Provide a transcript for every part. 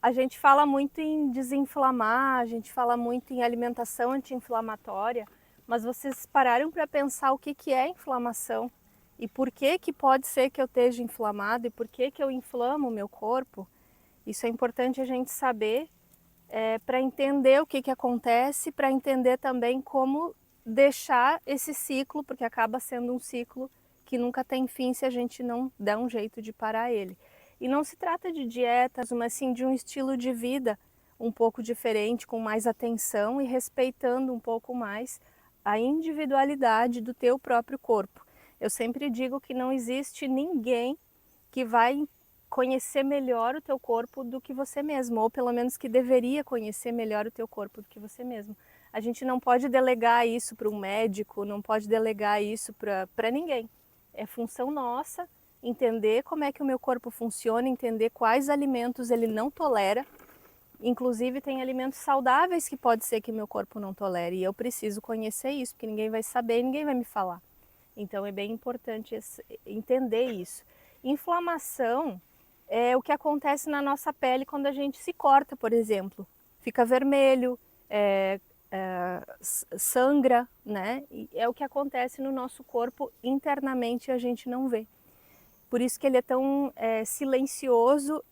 A gente fala muito em desinflamar, a gente fala muito em alimentação anti-inflamatória, mas vocês pararam para pensar o que é inflamação e por que pode ser que eu esteja inflamado e por que eu inflamo o meu corpo? Isso é importante a gente saber para entender o que acontece, para entender também como deixar esse ciclo, porque acaba sendo um ciclo que nunca tem fim se a gente não der um jeito de parar ele. E não se trata de dietas, mas sim de um estilo de vida um pouco diferente, com mais atenção e respeitando um pouco mais a individualidade do teu próprio corpo. Eu sempre digo que não existe ninguém que vai conhecer melhor o teu corpo do que você mesmo, ou pelo menos que deveria conhecer melhor o teu corpo do que você mesmo. A gente não pode delegar isso para um médico, não pode delegar isso para ninguém. É função nossa entender como é que o meu corpo funciona, entender quais alimentos ele não tolera. Inclusive tem alimentos saudáveis que pode ser que meu corpo não tolere e eu preciso conhecer isso, porque ninguém vai saber e ninguém vai me falar. Então é bem importante entender isso. Inflamação é o que acontece na nossa pele quando a gente se corta, por exemplo. Fica vermelho, sangra, né? E é o que acontece no nosso corpo internamente e a gente não vê. Por isso que ele é tão silencioso,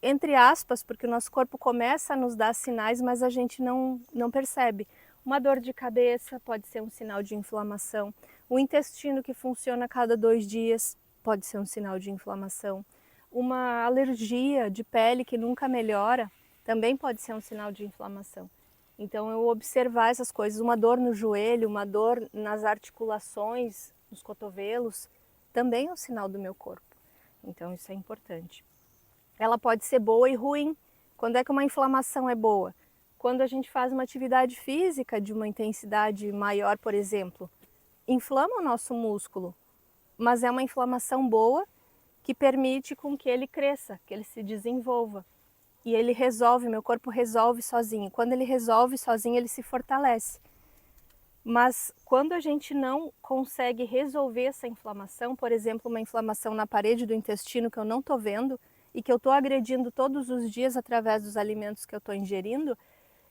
entre aspas, porque o nosso corpo começa a nos dar sinais, mas a gente não percebe. Uma dor de cabeça pode ser um sinal de inflamação. O intestino que funciona a cada 2 dias pode ser um sinal de inflamação. Uma alergia de pele que nunca melhora também pode ser um sinal de inflamação. Então eu observar essas coisas, uma dor no joelho, uma dor nas articulações, nos cotovelos, também é um sinal do meu corpo. Então isso é importante. Ela pode ser boa e ruim. Quando é que uma inflamação é boa? Quando a gente faz uma atividade física de uma intensidade maior, por exemplo, inflama o nosso músculo, mas é uma inflamação boa que permite com que ele cresça, que ele se desenvolva. E ele resolve, meu corpo resolve sozinho. Quando ele resolve sozinho, ele se fortalece. Mas quando a gente não consegue resolver essa inflamação, por exemplo, uma inflamação na parede do intestino que eu não estou vendo e que eu estou agredindo todos os dias através dos alimentos que eu estou ingerindo,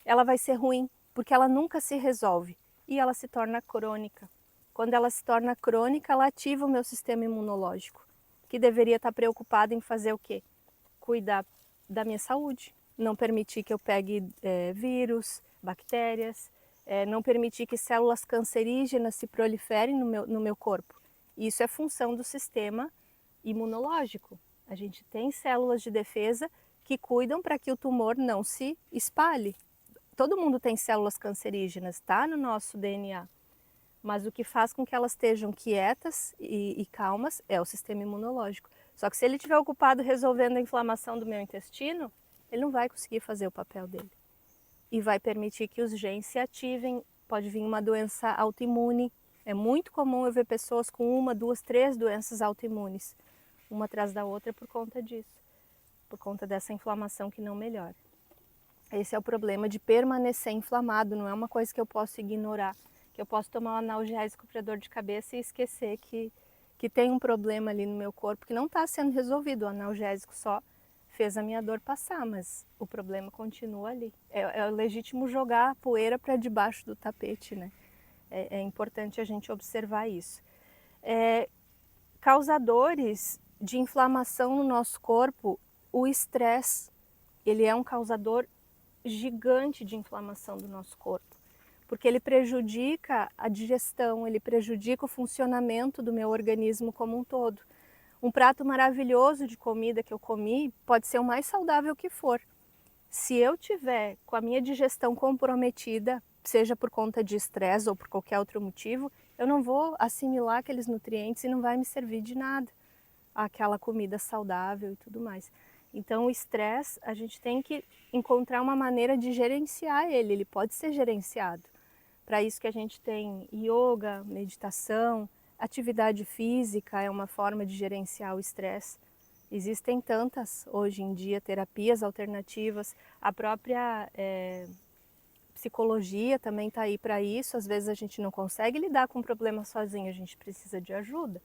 ela vai ser ruim, porque ela nunca se resolve e ela se torna crônica. Quando ela se torna crônica, ela ativa o meu sistema imunológico, que deveria estar preocupado em fazer o quê? Cuidar da minha saúde, não permitir que eu pegue vírus, bactérias, não permitir que células cancerígenas se proliferem no meu corpo. Isso é função do sistema imunológico. A gente tem células de defesa que cuidam para que o tumor não se espalhe. Todo mundo tem células cancerígenas, está no nosso DNA. Mas o que faz com que elas estejam quietas e calmas é o sistema imunológico. Só que se ele estiver ocupado resolvendo a inflamação do meu intestino, ele não vai conseguir fazer o papel dele. E vai permitir que os genes se ativem, pode vir uma doença autoimune. É muito comum eu ver pessoas com 1, 2, 3 doenças autoimunes, uma atrás da outra por conta disso, por conta dessa inflamação que não melhora. Esse é o problema de permanecer inflamado, não é uma coisa que eu posso ignorar, que eu posso tomar um analgésico para dor de cabeça e esquecer que tem um problema ali no meu corpo que não está sendo resolvido. O analgésico só fez a minha dor passar, mas o problema continua ali. É legítimo jogar a poeira para debaixo do tapete, né? É importante a gente observar isso. Causadores de inflamação no nosso corpo, o estresse, ele é um causador gigante de inflamação do nosso corpo, porque ele prejudica a digestão, ele prejudica o funcionamento do meu organismo como um todo. Um prato maravilhoso de comida que eu comi pode ser o mais saudável que for. Se eu tiver com a minha digestão comprometida, seja por conta de estresse ou por qualquer outro motivo, eu não vou assimilar aqueles nutrientes e não vai me servir de nada, aquela comida saudável e tudo mais. Então o estresse, a gente tem que encontrar uma maneira de gerenciar ele, ele pode ser gerenciado. Para isso que a gente tem yoga, meditação, atividade física é uma forma de gerenciar o estresse. Existem tantas hoje em dia terapias alternativas, a própria psicologia também está aí para isso. Às vezes a gente não consegue lidar com o problema sozinho, a gente precisa de ajuda.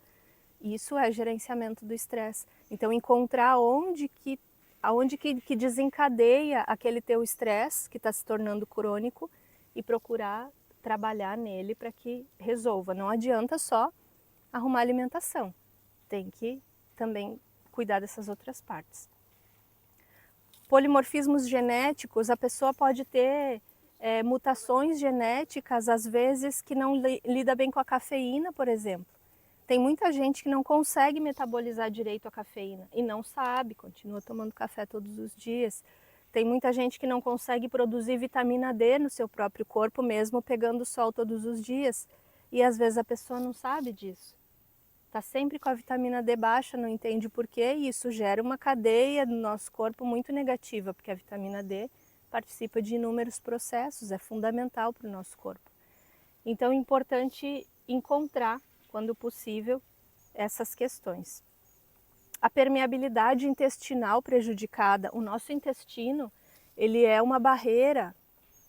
Isso é gerenciamento do estresse. Então encontrar onde que aonde que desencadeia aquele teu estresse que está se tornando crônico e procurar trabalhar nele para que resolva. Não adianta só arrumar alimentação, tem que também cuidar dessas outras partes. Polimorfismos genéticos, a pessoa pode ter mutações genéticas, às vezes, que não lida bem com a cafeína, por exemplo. Tem muita gente que não consegue metabolizar direito a cafeína e não sabe, continua tomando café todos os dias. Tem muita gente que não consegue produzir vitamina D no seu próprio corpo, mesmo pegando sol todos os dias. E às vezes a pessoa não sabe disso. Está sempre com a vitamina D baixa, não entende por quê, e isso gera uma cadeia no nosso corpo muito negativa, porque a vitamina D participa de inúmeros processos, é fundamental para o nosso corpo. Então é importante encontrar, quando possível, essas questões. A permeabilidade intestinal prejudicada, o nosso intestino, ele é uma barreira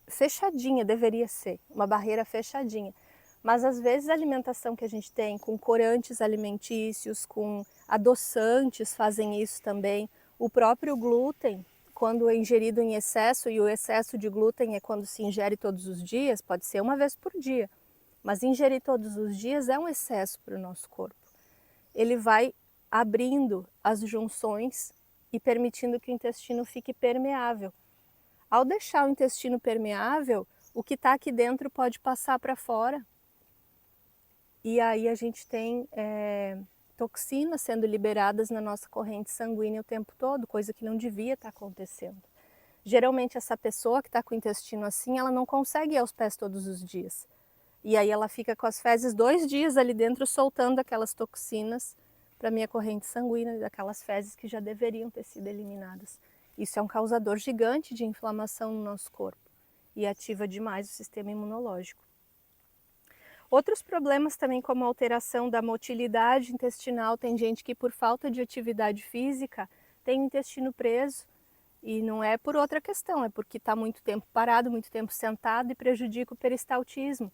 fechadinha, deveria ser, uma barreira fechadinha. Mas às vezes a alimentação que a gente tem com corantes alimentícios, com adoçantes fazem isso também. O próprio glúten, quando é ingerido em excesso, e o excesso de glúten é quando se ingere todos os dias, pode ser uma vez por dia, mas ingerir todos os dias é um excesso para o nosso corpo. Ele vai abrindo as junções e permitindo que o intestino fique permeável. Ao deixar o intestino permeável, o que está aqui dentro pode passar para fora. E aí a gente tem toxinas sendo liberadas na nossa corrente sanguínea o tempo todo, coisa que não devia estar acontecendo. Geralmente essa pessoa que está com o intestino assim, ela não consegue ir aos pés todos os dias. E aí ela fica com as fezes 2 dias ali dentro soltando aquelas toxinas para a minha corrente sanguínea, daquelas fezes que já deveriam ter sido eliminadas. Isso é um causador gigante de inflamação no nosso corpo e ativa demais o sistema imunológico. Outros problemas também, como a alteração da motilidade intestinal, tem gente que por falta de atividade física tem o intestino preso e não é por outra questão, é porque está muito tempo parado, muito tempo sentado e prejudica o peristaltismo.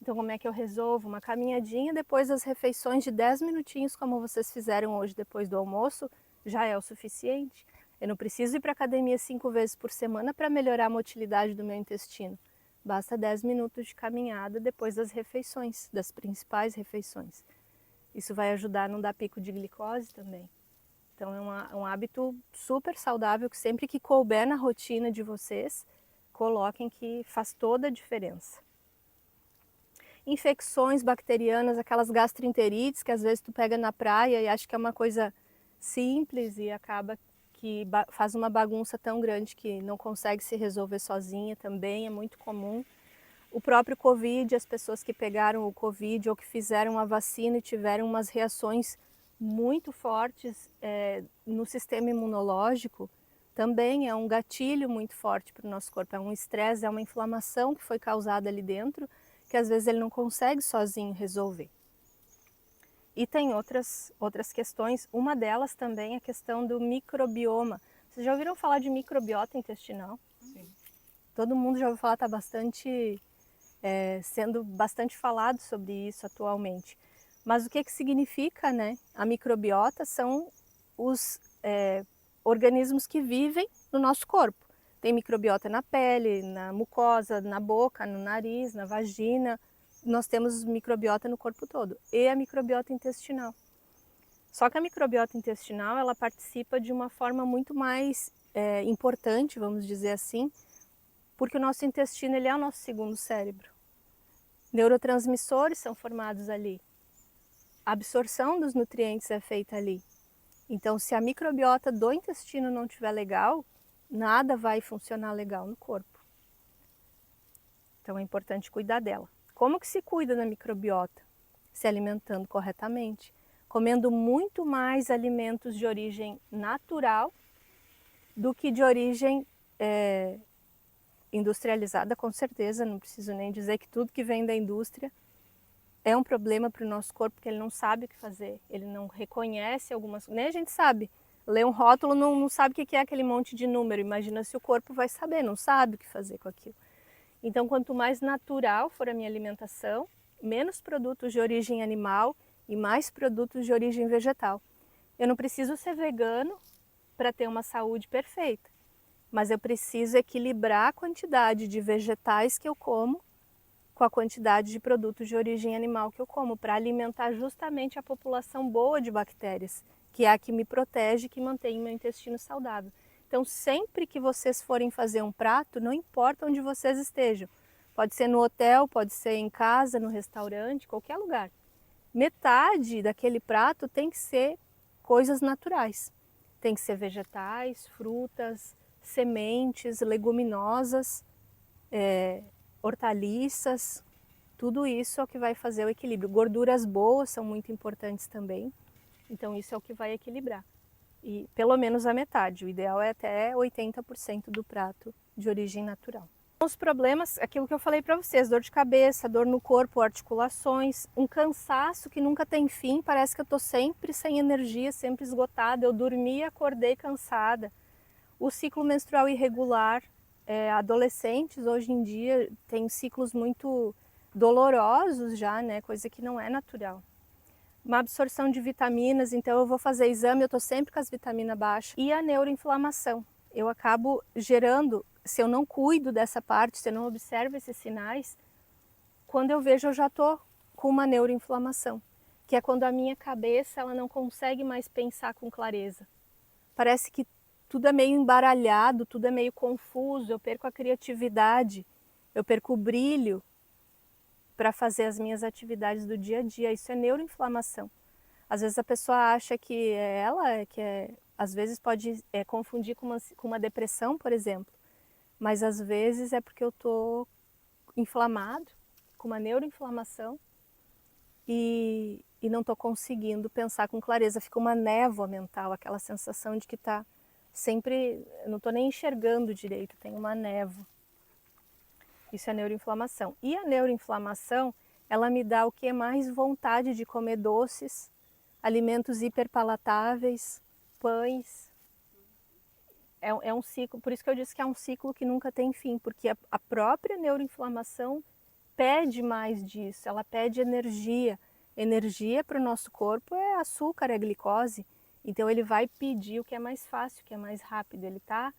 Então como é que eu resolvo? Uma caminhadinha depois das refeições de 10 minutinhos, como vocês fizeram hoje depois do almoço, já é o suficiente. Eu não preciso ir para a academia 5 vezes por semana para melhorar a motilidade do meu intestino. Basta 10 minutos de caminhada depois das refeições, das principais refeições. Isso vai ajudar a não dar pico de glicose também. Então é um hábito super saudável que sempre que couber na rotina de vocês, coloquem, que faz toda a diferença. Infecções bacterianas, aquelas gastroenterites que às vezes tu pega na praia e acha que é uma coisa simples e acaba que faz uma bagunça tão grande que não consegue se resolver sozinha, também é muito comum. O próprio Covid, as pessoas que pegaram o Covid ou que fizeram a vacina e tiveram umas reações muito fortes no sistema imunológico, também é um gatilho muito forte para o nosso corpo, é um estresse, é uma inflamação que foi causada ali dentro, que às vezes ele não consegue sozinho resolver. E tem outras questões, uma delas também é a questão do microbioma. Vocês já ouviram falar de microbiota intestinal? Sim. Todo mundo já ouviu falar, está sendo bastante falado sobre isso atualmente. Mas o que significa, né? A microbiota são os organismos que vivem no nosso corpo. Tem microbiota na pele, na mucosa, na boca, no nariz, na vagina. Nós temos microbiota no corpo todo e a microbiota intestinal. Só que a microbiota intestinal, ela participa de uma forma muito mais importante, vamos dizer assim, porque o nosso intestino, ele é o nosso segundo cérebro. Neurotransmissores são formados ali. A absorção dos nutrientes é feita ali. Então, se a microbiota do intestino não estiver legal, nada vai funcionar legal no corpo. Então é importante cuidar dela. Como que se cuida da microbiota? Se alimentando corretamente, comendo muito mais alimentos de origem natural do que de origem industrializada, com certeza. Não preciso nem dizer que tudo que vem da indústria é um problema para o nosso corpo, porque ele não sabe o que fazer, ele não reconhece algumas coisas, nem a gente sabe. Lê um rótulo, não sabe o que é aquele monte de número, imagina se o corpo vai saber, não sabe o que fazer com aquilo. Então, quanto mais natural for a minha alimentação, menos produtos de origem animal e mais produtos de origem vegetal. Eu não preciso ser vegano para ter uma saúde perfeita. Mas eu preciso equilibrar a quantidade de vegetais que eu como com a quantidade de produtos de origem animal que eu como, para alimentar justamente a população boa de bactérias, que é a que me protege, que mantém meu intestino saudável. Então, sempre que vocês forem fazer um prato, não importa onde vocês estejam, pode ser no hotel, pode ser em casa, no restaurante, qualquer lugar, metade daquele prato tem que ser coisas naturais. Tem que ser vegetais, frutas, sementes, leguminosas, hortaliças, tudo isso é o que vai fazer o equilíbrio. Gorduras boas são muito importantes também, então isso é o que vai equilibrar. E pelo menos a metade, o ideal é até 80% do prato de origem natural. Os problemas, aquilo que eu falei para vocês, dor de cabeça, dor no corpo, articulações, um cansaço que nunca tem fim, parece que eu estou sempre sem energia, sempre esgotada, eu dormi e acordei cansada. O ciclo menstrual irregular, adolescentes hoje em dia têm ciclos muito dolorosos já, né? Coisa que não é natural. Uma absorção de vitaminas, então eu vou fazer exame, eu estou sempre com as vitaminas baixas. E a neuroinflamação, eu acabo gerando, se eu não cuido dessa parte, se eu não observo esses sinais, quando eu vejo eu já estou com uma neuroinflamação, que é quando a minha cabeça ela não consegue mais pensar com clareza. Parece que tudo é meio embaralhado, tudo é meio confuso, eu perco a criatividade, eu perco o brilho para fazer as minhas atividades do dia a dia. Isso é neuroinflamação. Às vezes a pessoa acha que é ela, às vezes pode confundir com uma depressão, por exemplo, mas às vezes é porque eu estou inflamado, com uma neuroinflamação e não estou conseguindo pensar com clareza. Fica uma névoa mental, aquela sensação de que está sempre, não estou nem enxergando direito, tem uma névoa. Isso é neuroinflamação. E a neuroinflamação, ela me dá o que? Mais vontade de comer doces, alimentos hiperpalatáveis, pães. É um ciclo, por isso que eu disse que é um ciclo que nunca tem fim, porque a própria neuroinflamação pede mais disso, ela pede energia. Energia para o nosso corpo é açúcar, é glicose. Então ele vai pedir o que é mais fácil, o que é mais rápido. Ele está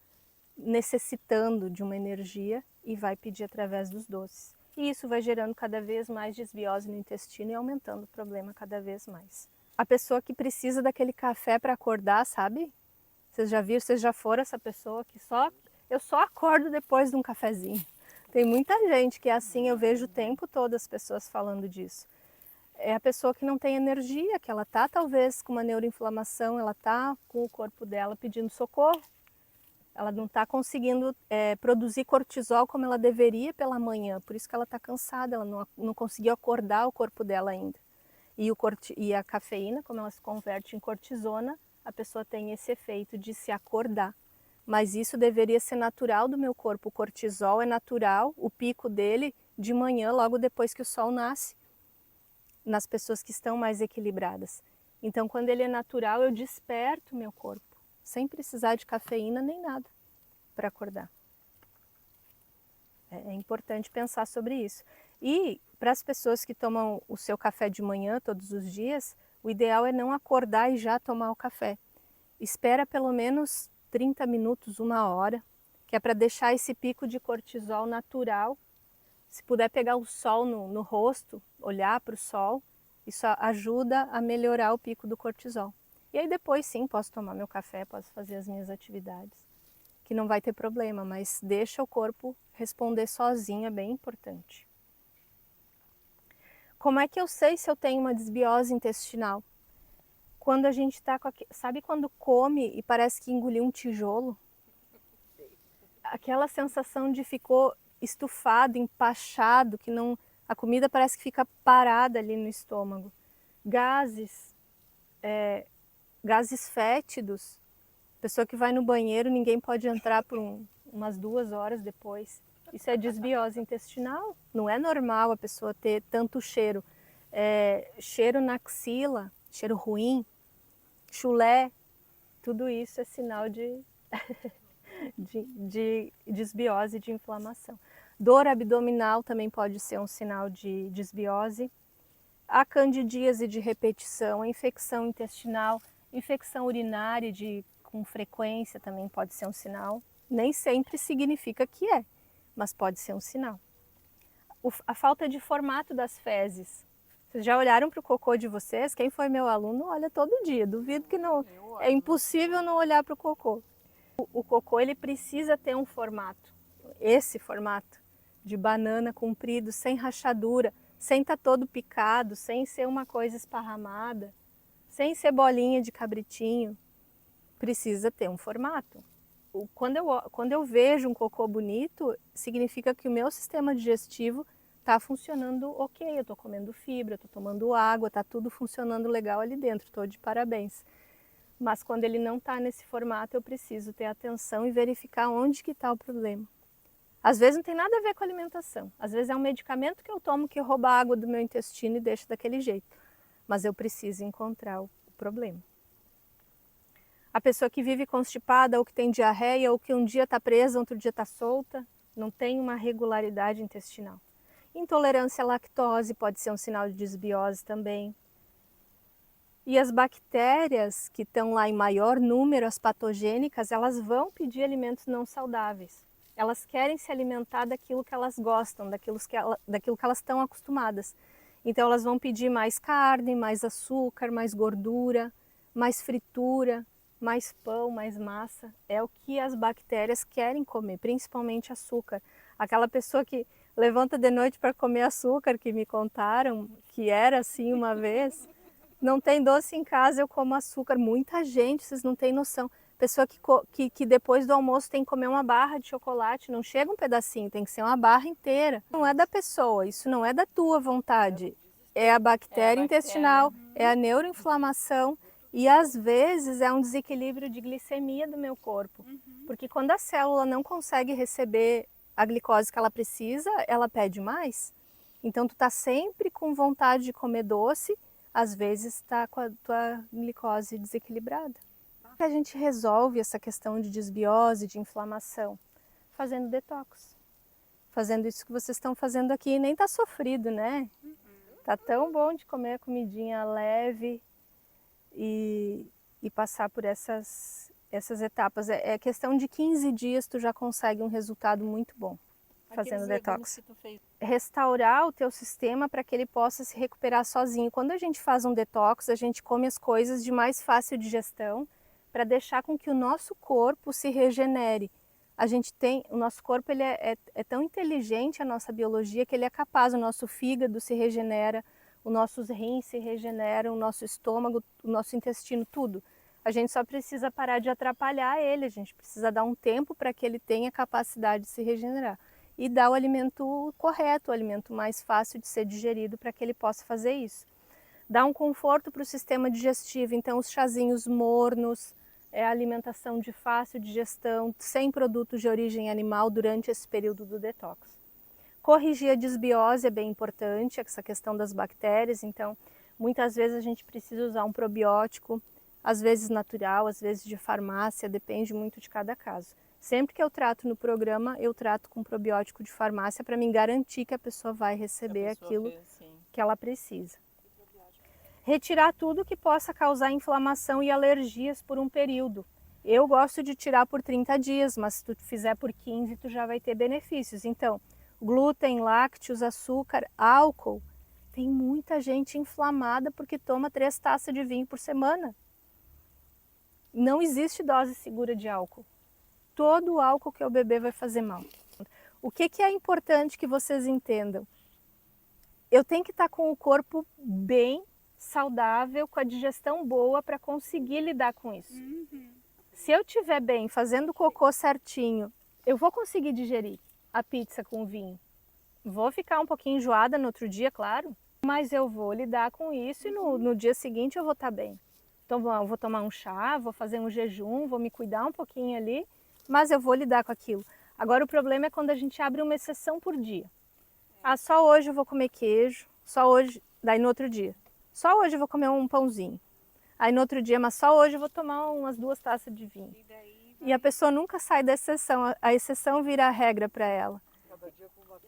necessitando de uma energia e vai pedir através dos doces. E isso vai gerando cada vez mais desbiose no intestino e aumentando o problema cada vez mais. A pessoa que precisa daquele café para acordar, sabe? Vocês já viram, vocês já foram essa pessoa que eu só acordo depois de um cafezinho. Tem muita gente que é assim, eu vejo o tempo todo as pessoas falando disso. É a pessoa que não tem energia, que ela tá talvez com uma neuroinflamação, ela tá com o corpo dela pedindo socorro. Ela não está conseguindo produzir cortisol como ela deveria pela manhã, por isso que ela está cansada, ela não conseguiu acordar o corpo dela ainda. E a cafeína, como ela se converte em cortisona, a pessoa tem esse efeito de se acordar. Mas isso deveria ser natural do meu corpo. O cortisol é natural, o pico dele de manhã, logo depois que o sol nasce, nas pessoas que estão mais equilibradas. Então, quando ele é natural, eu desperto o meu corpo, sem precisar de cafeína nem nada para acordar. É importante pensar sobre isso. E para as pessoas que tomam o seu café de manhã todos os dias, o ideal é não acordar e já tomar o café. Espera pelo menos 30 minutos, 1 hora, que é para deixar esse pico de cortisol natural. Se puder pegar o sol no rosto, olhar para o sol, isso ajuda a melhorar o pico do cortisol. E aí depois sim, posso tomar meu café, posso fazer as minhas atividades, que não vai ter problema, mas deixa o corpo responder sozinho, é bem importante. Como é que eu sei se eu tenho uma desbiose intestinal? Quando a gente está com sabe quando come e parece que engoliu um tijolo? Aquela sensação de ficou estufado, empachado, que não, a comida parece que fica parada ali no estômago. Gases, gases fétidos. Pessoa que vai no banheiro, ninguém pode entrar por umas 2 horas depois. Isso é desbiose intestinal. Não é normal a pessoa ter tanto cheiro. Cheiro na axila, cheiro ruim, chulé, tudo isso é sinal de desbiose, de inflamação. Dor abdominal também pode ser um sinal de desbiose. A candidíase de repetição, a infecção intestinal, infecção urinária com frequência também pode ser um sinal. Nem sempre significa que é, mas pode ser um sinal. A falta de formato das fezes. Vocês já olharam para o cocô de vocês? Quem foi meu aluno olha todo dia. Duvido que não. É impossível não olhar para o cocô. O cocô ele precisa ter um formato. Esse formato de banana comprido, sem rachadura, sem estar todo picado, sem ser uma coisa esparramada, sem ser bolinha de cabritinho. Precisa ter um formato. Quando eu vejo um cocô bonito, significa que o meu sistema digestivo está funcionando ok, eu estou comendo fibra, estou tomando água, está tudo funcionando legal ali dentro, estou de parabéns. Mas quando ele não está nesse formato, eu preciso ter atenção e verificar onde que está o problema. Às vezes não tem nada a ver com a alimentação, às vezes é um medicamento que eu tomo que rouba a água do meu intestino e deixa daquele jeito, mas eu preciso encontrar o problema. A pessoa que vive constipada ou que tem diarreia ou que um dia está presa, outro dia está solta, não tem uma regularidade intestinal. Intolerância à lactose pode ser um sinal de desbiose também. E as bactérias que estão lá em maior número, as patogênicas, elas vão pedir alimentos não saudáveis. Elas querem se alimentar daquilo que elas gostam, daquilo que elas estão acostumadas. Então elas vão pedir mais carne, mais açúcar, mais gordura, mais fritura, mais pão, mais massa. É o que as bactérias querem comer, principalmente açúcar. Aquela pessoa que levanta de noite para comer açúcar, que me contaram que era assim uma vez. Não tem doce em casa, eu como açúcar. Muita gente, vocês não têm noção. Pessoa que depois do almoço tem que comer uma barra de chocolate, não chega um pedacinho, tem que ser uma barra inteira. Não é da pessoa, isso não é da tua vontade. É a bactéria intestinal, é a neuroinflamação e às vezes é um desequilíbrio de glicemia do meu corpo. Porque quando a célula não consegue receber a glicose que ela precisa, ela pede mais. Então tu tá sempre com vontade de comer doce, às vezes está com a tua glicose desequilibrada. A gente resolve essa questão de desbiose, de inflamação, fazendo detox. Fazendo isso que vocês estão fazendo aqui, nem tá sofrido, né? Tá tão bom de comer a comidinha leve e passar por essas etapas. É questão de 15 dias tu já consegue um resultado muito bom fazendo detox. Restaurar o teu sistema para que ele possa se recuperar sozinho. Quando a gente faz um detox, a gente come as coisas de mais fácil digestão para deixar com que o nosso corpo se regenere. O nosso corpo ele é tão inteligente, a nossa biologia, que ele é capaz, o nosso fígado se regenera, os nossos rins se regeneram, o nosso estômago, o nosso intestino, tudo. A gente só precisa parar de atrapalhar ele, a gente precisa dar um tempo para que ele tenha capacidade de se regenerar. E dar o alimento correto, o alimento mais fácil de ser digerido para que ele possa fazer isso. Dá um conforto para o sistema digestivo, então os chazinhos mornos, a alimentação de fácil digestão, sem produtos de origem animal durante esse período do detox. Corrigir a desbiose é bem importante, essa questão das bactérias, então muitas vezes a gente precisa usar um probiótico, às vezes natural, às vezes de farmácia, depende muito de cada caso. Sempre que eu trato no programa, eu trato com probiótico de farmácia para me garantir que a pessoa vai receber aquilo que ela precisa. Retirar tudo que possa causar inflamação e alergias por um período. Eu gosto de tirar por 30 dias, mas se tu fizer por 15, tu já vai ter benefícios. Então, glúten, lácteos, açúcar, álcool. Tem muita gente inflamada porque toma 3 taças de vinho por semana. Não existe dose segura de álcool. Todo o álcool que eu beber vai fazer mal. O que é importante que vocês entendam? Eu tenho que estar com o corpo bem, saudável, com a digestão boa para conseguir lidar com isso. Se eu estiver bem, fazendo cocô certinho, eu vou conseguir digerir a pizza com vinho. Vou ficar um pouquinho enjoada no outro dia, claro, mas eu vou lidar com isso e no dia seguinte eu vou estar bem. Então eu vou tomar um chá, vou fazer um jejum, vou me cuidar um pouquinho ali, mas eu vou lidar com aquilo. Agora o problema é quando a gente abre uma exceção por dia. Ah, só hoje eu vou comer queijo, só hoje, daí no outro dia. Só hoje eu vou comer um pãozinho. Aí no outro dia, mas só hoje eu vou tomar umas 2 taças de vinho. E a pessoa nunca sai da exceção, a exceção vira a regra para ela.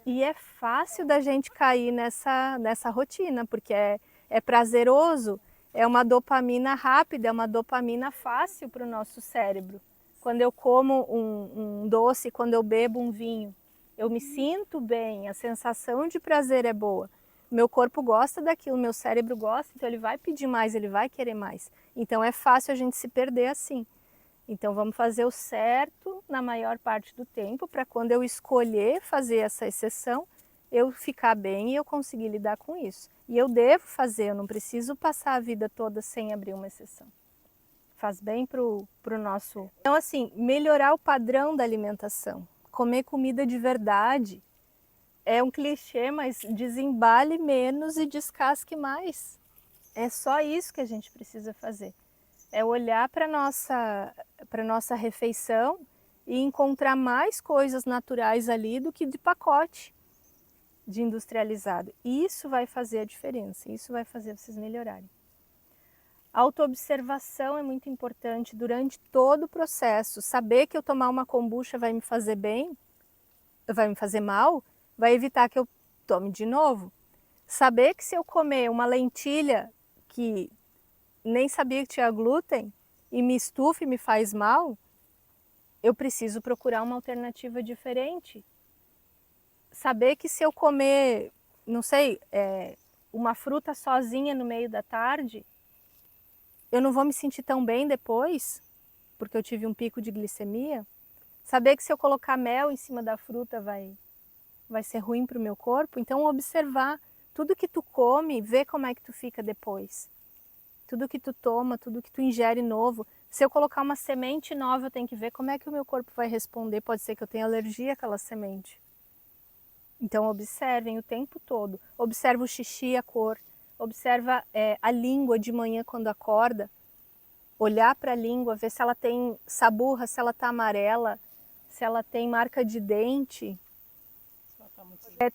E é fácil da gente cair nessa rotina, porque é prazeroso É uma dopamina rápida, é uma dopamina fácil para o nosso cérebro. Quando eu como um doce, quando eu bebo um vinho, eu me sinto bem, a sensação de prazer é boa. Meu corpo gosta daquilo, meu cérebro gosta, então ele vai pedir mais, ele vai querer mais. Então é fácil a gente se perder assim. Então vamos fazer o certo na maior parte do tempo, para quando eu escolher fazer essa exceção, eu ficar bem e eu conseguir lidar com isso. E eu devo fazer, eu não preciso passar a vida toda sem abrir uma exceção. Faz bem para o nosso... Então assim, melhorar o padrão da alimentação, comer comida de verdade. É um clichê, mas desembale menos e descasque mais. É só isso que a gente precisa fazer. É olhar para a nossa refeição e encontrar mais coisas naturais ali do que de pacote de industrializado. Isso vai fazer a diferença, isso vai fazer vocês melhorarem. A autoobservação é muito importante durante todo o processo. Saber que eu tomar uma kombucha vai me fazer bem, vai me fazer mal, vai evitar que eu tome de novo. Saber que se eu comer uma lentilha que nem sabia que tinha glúten e me estufa e me faz mal, eu preciso procurar uma alternativa diferente. Saber que se eu comer, não sei, uma fruta sozinha no meio da tarde, eu não vou me sentir tão bem depois, porque eu tive um pico de glicemia. Saber que se eu colocar mel em cima da fruta vai ser ruim para o meu corpo. Então observar tudo que tu come, ver como é que tu fica depois. Tudo que tu toma, tudo que tu ingere novo. Se eu colocar uma semente nova, eu tenho que ver como é que o meu corpo vai responder. Pode ser que eu tenha alergia àquela semente. Então observem o tempo todo. Observa o xixi, a cor. Observa a língua de manhã quando acorda. Olhar para a língua, ver se ela tem saburra, se ela está amarela, se ela tem marca de dente.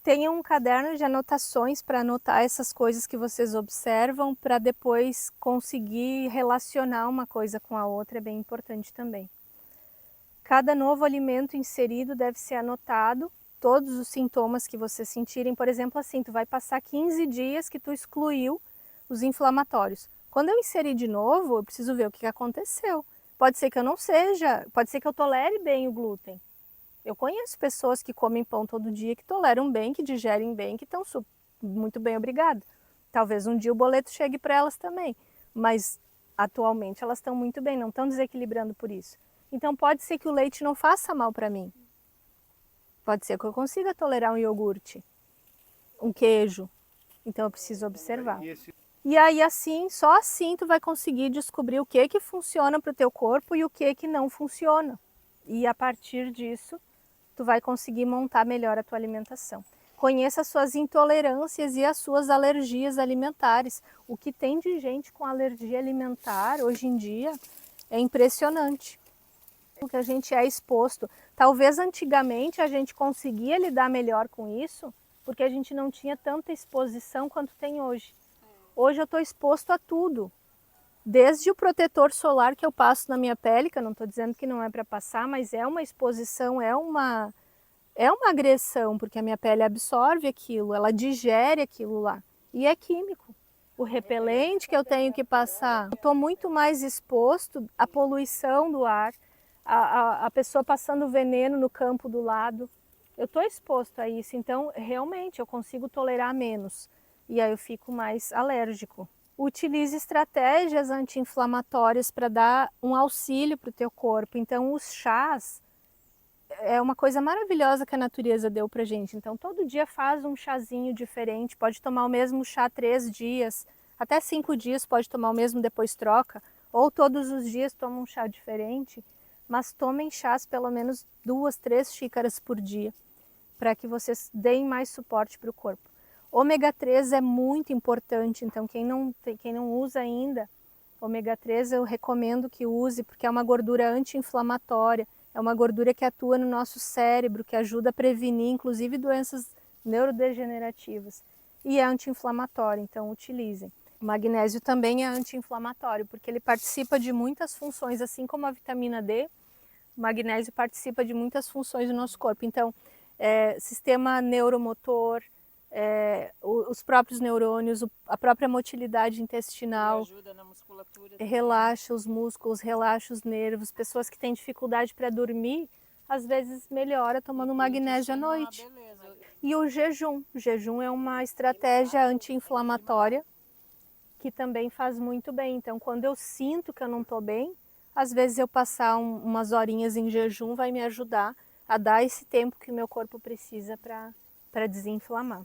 Tenha um caderno de anotações para anotar essas coisas que vocês observam, para depois conseguir relacionar uma coisa com a outra, é bem importante também. Cada novo alimento inserido deve ser anotado, todos os sintomas que vocês sentirem. Por exemplo, assim, tu vai passar 15 dias que tu excluiu os inflamatórios. Quando eu inserir de novo, eu preciso ver o que aconteceu. Pode ser que eu não seja, pode ser que eu tolere bem o glúten. Eu conheço pessoas que comem pão todo dia, que toleram bem, que digerem bem, que estão muito bem, obrigado. Talvez um dia o boleto chegue para elas também, mas atualmente elas estão muito bem, não estão desequilibrando por isso. Então pode ser que o leite não faça mal para mim. Pode ser que eu consiga tolerar um iogurte, um queijo. Então eu preciso observar. E aí assim, só assim tu vai conseguir descobrir o que funciona para o teu corpo e o que não funciona. E a partir disso, tu vai conseguir montar melhor a tua alimentação. Conheça as suas intolerâncias e as suas alergias alimentares. O que tem de gente com alergia alimentar hoje em dia é impressionante. O que a gente é exposto. Talvez antigamente a gente conseguia lidar melhor com isso, porque a gente não tinha tanta exposição quanto tem hoje. Hoje eu estou exposto a tudo. Desde o protetor solar que eu passo na minha pele, que eu não estou dizendo que não é para passar, mas é uma exposição, é uma agressão, porque a minha pele absorve aquilo, ela digere aquilo lá. E é químico. O repelente que eu tenho que passar, eu estou muito mais exposto à poluição do ar, a pessoa passando veneno no campo do lado. Eu estou exposto a isso, então realmente eu consigo tolerar menos. E aí eu fico mais alérgico. Utilize estratégias anti-inflamatórias para dar um auxílio para o teu corpo. Então os chás é uma coisa maravilhosa que a natureza deu para gente. Então todo dia faz um chazinho diferente, pode tomar o mesmo chá 3 dias, até 5 dias pode tomar o mesmo, depois troca. Ou todos os dias toma um chá diferente, mas tomem chás pelo menos 2, 3 xícaras por dia, para que vocês deem mais suporte para o corpo. Ômega 3 é muito importante, então quem não usa ainda, ômega 3 eu recomendo que use, porque é uma gordura anti-inflamatória, é uma gordura que atua no nosso cérebro, que ajuda a prevenir inclusive doenças neurodegenerativas. E é anti-inflamatório, então utilizem. O magnésio também é anti-inflamatório, porque ele participa de muitas funções, assim como a vitamina D, o magnésio participa de muitas funções do nosso corpo. Então, sistema neuromotor, os próprios neurônios, a própria motilidade intestinal. E ajuda na musculatura também. Relaxa os músculos, relaxa os nervos. Pessoas que têm dificuldade para dormir, às vezes melhora tomando magnésio à noite. E o jejum. O jejum é uma estratégia anti-inflamatória que também faz muito bem. Então, quando eu sinto que eu não estou bem, às vezes eu passar umas horinhas em jejum vai me ajudar a dar esse tempo que o meu corpo precisa para desinflamar.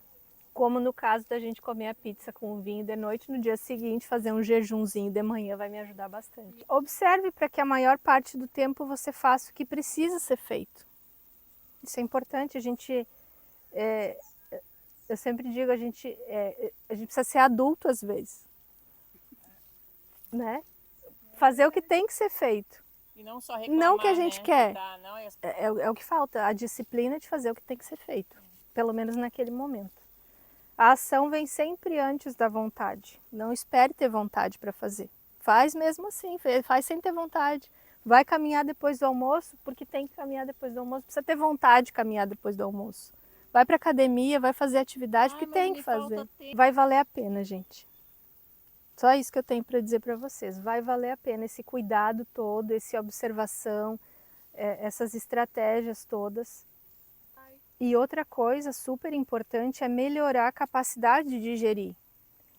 Como no caso da gente comer a pizza com o vinho de noite, no dia seguinte fazer um jejumzinho de manhã vai me ajudar bastante. Observe para que a maior parte do tempo você faça o que precisa ser feito. Isso é importante, eu sempre digo, a gente precisa ser adulto às vezes, né? Fazer o que tem que ser feito. E não só reclamar, não o que a gente quer, não, é o que falta, a disciplina de fazer o que tem que ser feito, pelo menos naquele momento. A ação vem sempre antes da vontade. Não espere ter vontade para fazer. Faz mesmo assim, faz sem ter vontade. Vai caminhar depois do almoço, porque tem que caminhar depois do almoço. Precisa ter vontade de caminhar depois do almoço. Vai para academia, vai fazer atividade, porque tem que fazer. Vai valer a pena, gente. Só isso que eu tenho para dizer para vocês. Vai valer a pena esse cuidado todo, essa observação, essas estratégias todas. E outra coisa super importante é melhorar a capacidade de digerir.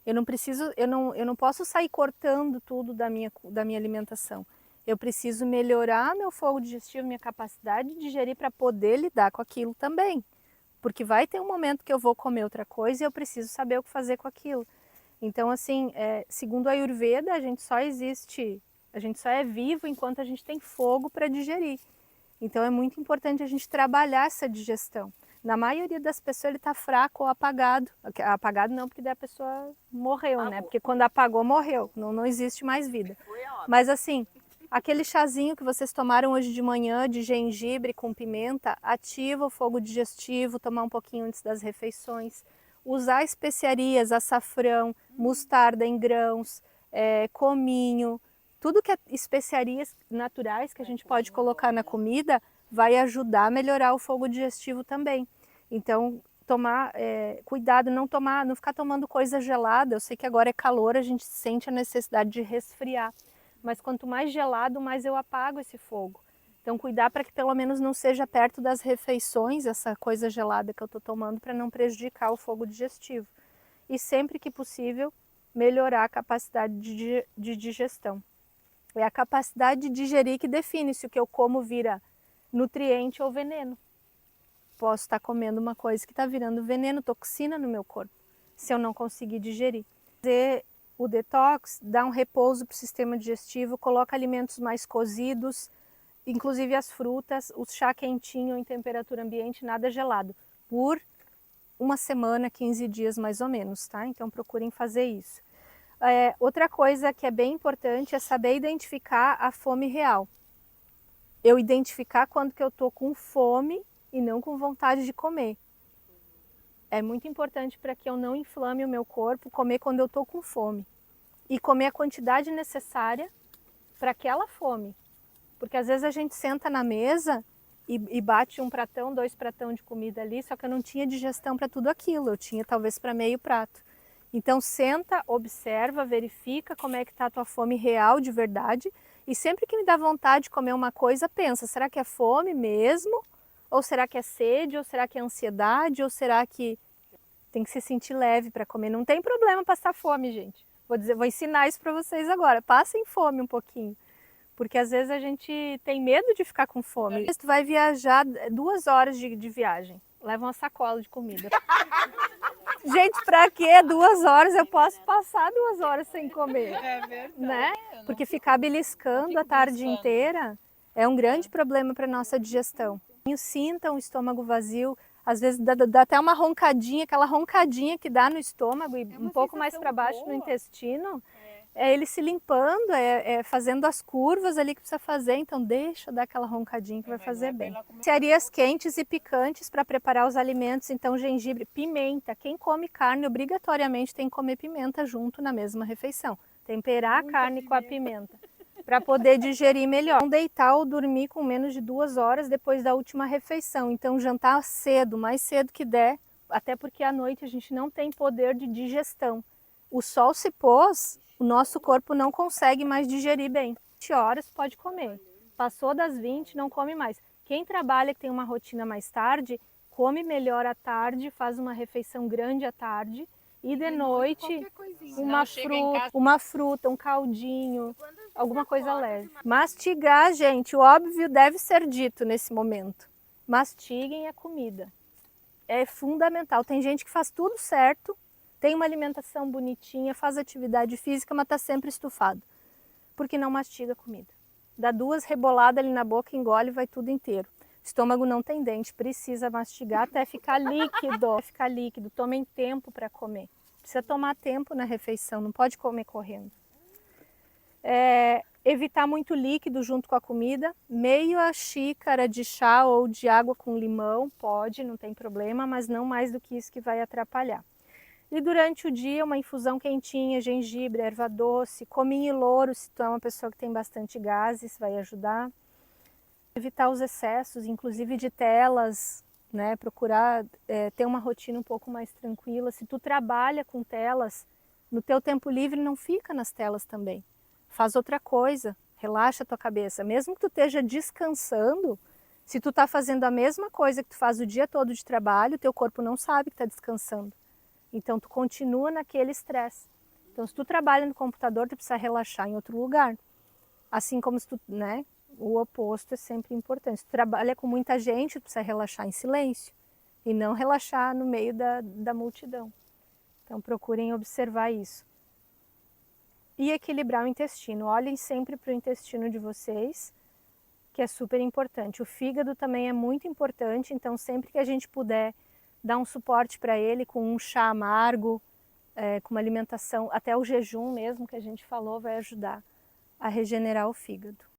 Eu não posso sair cortando tudo da minha alimentação. Eu preciso melhorar meu fogo digestivo, minha capacidade de digerir para poder lidar com aquilo também. Porque vai ter um momento que eu vou comer outra coisa e eu preciso saber o que fazer com aquilo. Então, assim, segundo a Ayurveda, a gente só é vivo enquanto a gente tem fogo para digerir. Então é muito importante a gente trabalhar essa digestão. Na maioria das pessoas ele está fraco ou apagado. Apagado não, porque daí a pessoa morreu, né? Porque quando apagou, morreu. Não existe mais vida. Mas assim, aquele chazinho que vocês tomaram hoje de manhã de gengibre com pimenta, ativa o fogo digestivo, tomar um pouquinho antes das refeições. Usar especiarias, açafrão, mostarda em grãos, cominho. Tudo que é especiarias naturais que a gente pode colocar na comida vai ajudar a melhorar o fogo digestivo também. Então, tomar cuidado, não ficar tomando coisa gelada. Eu sei que agora é calor, a gente sente a necessidade de resfriar. Mas quanto mais gelado, mais eu apago esse fogo. Então, cuidar para que pelo menos não seja perto das refeições essa coisa gelada que eu estou tomando para não prejudicar o fogo digestivo. E sempre que possível, melhorar a capacidade de digestão. É a capacidade de digerir que define se o que eu como vira nutriente ou veneno. Posso estar comendo uma coisa que está virando veneno, toxina no meu corpo, se eu não conseguir digerir. Fazer o detox, dá um repouso para o sistema digestivo, coloca alimentos mais cozidos, inclusive as frutas, o chá quentinho em temperatura ambiente, nada gelado, por uma semana, 15 dias mais ou menos, tá? Então procurem fazer isso. Outra coisa que é bem importante é saber identificar a fome real. Eu identificar quando que eu estou com fome e não com vontade de comer. É muito importante para que eu não inflame o meu corpo, comer quando eu estou com fome. E comer a quantidade necessária para aquela fome. Porque às vezes a gente senta na mesa e bate um pratão, 2 pratão de comida ali, só que eu não tinha digestão para tudo aquilo, eu tinha talvez para meio prato. Então senta, observa, verifica como é que está a tua fome real de verdade e sempre que me dá vontade de comer uma coisa, pensa, será que é fome mesmo? Ou será que é sede? Ou será que é ansiedade? Ou será que tem que se sentir leve para comer? Não tem problema passar fome, gente. Vou ensinar isso para vocês agora. Passem fome um pouquinho. Porque às vezes a gente tem medo de ficar com fome. Tu vai viajar 2 horas de viagem. Leva uma sacola de comida. Gente, pra quê? 2 horas? Eu posso passar 2 horas sem comer. É verdade. Né? Porque ficar beliscando a tarde inteira é um grande problema para nossa digestão. Sinta um estômago vazio. Às vezes dá até uma roncadinha, aquela roncadinha que dá no estômago e um pouco mais para baixo no intestino. É ele se limpando, fazendo as curvas ali que precisa fazer, então deixa dar aquela roncadinha que vai fazer bem. Especiarias quentes e picantes para preparar os alimentos, então gengibre, pimenta. Quem come carne obrigatoriamente tem que comer pimenta junto na mesma refeição. Temperar a carne com a pimenta para poder digerir melhor. Não deitar ou dormir com menos de 2 horas depois da última refeição, então jantar cedo, mais cedo que der, até porque à noite a gente não tem poder de digestão. O sol se pôs, o nosso corpo não consegue mais digerir bem. 20 horas pode comer. Passou das 20, não come mais. Quem trabalha, que tem uma rotina mais tarde, come melhor à tarde, faz uma refeição grande à tarde e de noite uma fruta, um caldinho, alguma coisa leve. Mastigar, gente, o óbvio deve ser dito nesse momento. Mastiguem a comida. É fundamental. Tem gente que faz tudo certo, tem uma alimentação bonitinha, faz atividade física, mas está sempre estufado, porque não mastiga a comida. Dá 2 reboladas ali na boca, engole e vai tudo inteiro. O estômago não tem dente, precisa mastigar até ficar líquido. Tomem tempo para comer. Precisa tomar tempo na refeição, não pode comer correndo. Evitar muito líquido junto com a comida. Meia xícara de chá ou de água com limão, pode, não tem problema, mas não mais do que isso que vai atrapalhar. E durante o dia, uma infusão quentinha, gengibre, erva doce, cominho e louro, se tu é uma pessoa que tem bastante gases, vai ajudar. Evitar os excessos, inclusive de telas, né? Procurar ter uma rotina um pouco mais tranquila. Se tu trabalha com telas, no teu tempo livre não fica nas telas também. Faz outra coisa, relaxa a tua cabeça. Mesmo que tu esteja descansando, se tu está fazendo a mesma coisa que tu faz o dia todo de trabalho, teu corpo não sabe que está descansando. Então, tu continua naquele estresse. Então, se tu trabalha no computador, tu precisa relaxar em outro lugar. Assim como se tu, né? O oposto é sempre importante. Se tu trabalha com muita gente, tu precisa relaxar em silêncio e não relaxar no meio da multidão. Então, procurem observar isso. E equilibrar o intestino. Olhem sempre para o intestino de vocês, que é super importante. O fígado também é muito importante, então sempre que a gente puder dar um suporte para ele com um chá amargo, com uma alimentação, até o jejum mesmo que a gente falou, vai ajudar a regenerar o fígado.